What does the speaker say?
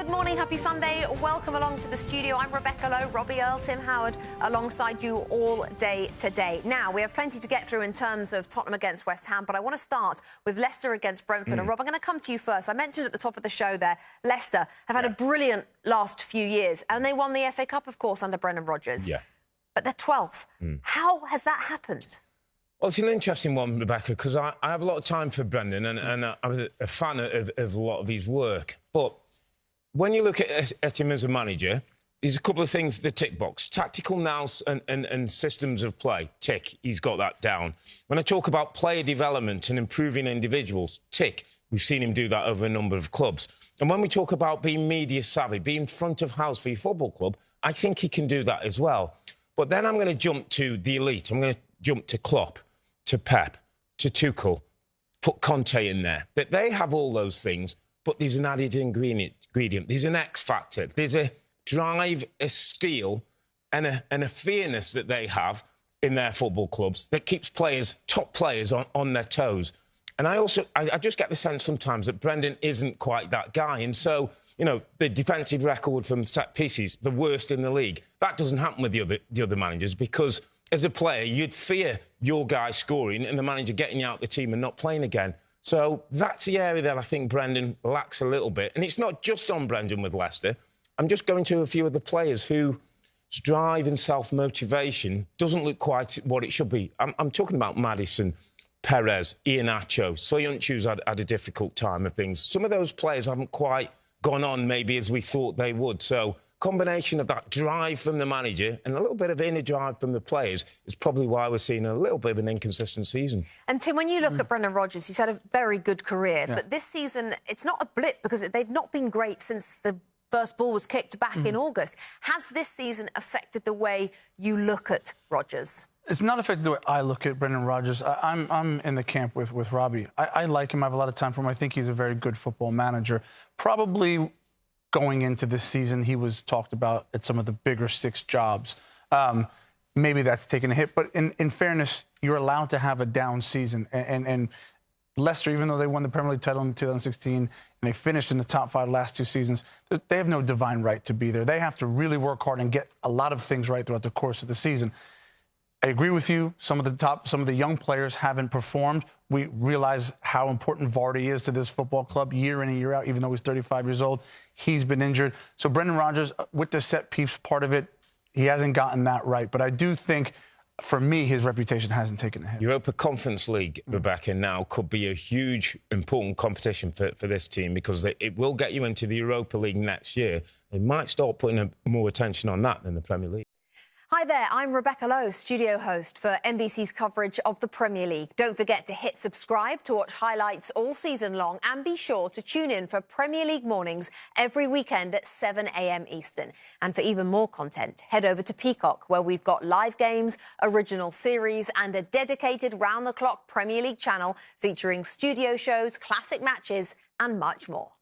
Good morning, happy Sunday. Welcome along to the studio. I'm Rebecca Lowe, Robbie, Earle, Tim Howard, alongside you all day today. Now, we have plenty to get through in terms of Tottenham against West Ham, but I want to start with Leicester against Brentford. And Rob, I'm going to come to you first. I mentioned at the top of the show there, Leicester have had a brilliant last few years, and they won the FA Cup, of course, under Brendan Rodgers. Yeah. But they're 12th. How has that happened? Well, it's an interesting one, Rebecca, because I have a lot of time for Brendan, and I was a fan of a lot of his work. But when you look at him as a manager, there's a couple of things, the tick box. Tactical nous and systems of play, tick, he's got that down. When I talk about player development and improving individuals, tick, we've seen him do that over a number of clubs. And when we talk about being media savvy, being front of house for your football club, I think he can do that as well. But then I'm going to jump to the elite. I'm going to jump to Klopp, to Pep, to Tuchel, put Conte in there. But they have all those things, but there's an added ingredient. There's an X factor. There's a drive, a steel, and a fairness that they have in their football clubs that keeps players, top players, on their toes. And I just get the sense sometimes that Brendan isn't quite that guy. And so, you know, the defensive record from set pieces, the worst in the league. That doesn't happen with the other managers because, as a player, you'd fear your guy scoring and the manager getting you out the team and not playing again. So that's the area that I think Brendan lacks a little bit. And it's not just on Brendan with Leicester. I'm just going to a few of the players whose drive and self-motivation doesn't look quite what it should be. I'm talking about Maddison, Perez, Iheanacho. Soyuncu's had a difficult time of things. Some of those players haven't quite gone on maybe as we thought they would. So combination of that drive from the manager and a little bit of inner drive from the players is probably why we're seeing a little bit of an inconsistent season. And Tim, when you look at Brendan Rodgers, he's had a very good career, but this season it's not a blip because they've not been great since the first ball was kicked back in August. Has this season affected the way you look at Rodgers? It's not affected the way I look at Brendan Rodgers. I'm in the camp with Robbie. I like him. I have a lot of time for him. I think he's a very good football manager. Probably going into this season, he was talked about at some of the bigger six jobs. Maybe that's taken a hit. But in fairness, you're allowed to have a down season. And Leicester, even though they won the Premier League title in 2016 and they finished in the top 5 last 2 seasons, they have no divine right to be there. They have to really work hard and get a lot of things right throughout the course of the season. I agree with you. Some of the young players haven't performed. We realize how important Vardy is to this football club year in and year out, even though he's 35 years old. He's been injured. So Brendan Rodgers, with the set piece part of it, he hasn't gotten that right. But I do think, for me, his reputation hasn't taken a hit. Europa Conference League, Rebecca, now could be a huge, important competition for this team because it will get you into the Europa League next year. They might start putting more attention on that than the Premier League. Hi there, I'm Rebecca Lowe, studio host for NBC's coverage of the Premier League. Don't forget to hit subscribe to watch highlights all season long and be sure to tune in for Premier League mornings every weekend at 7 a.m. Eastern. And for even more content, head over to Peacock, where we've got live games, original series and a dedicated round-the-clock Premier League channel featuring studio shows, classic matches and much more.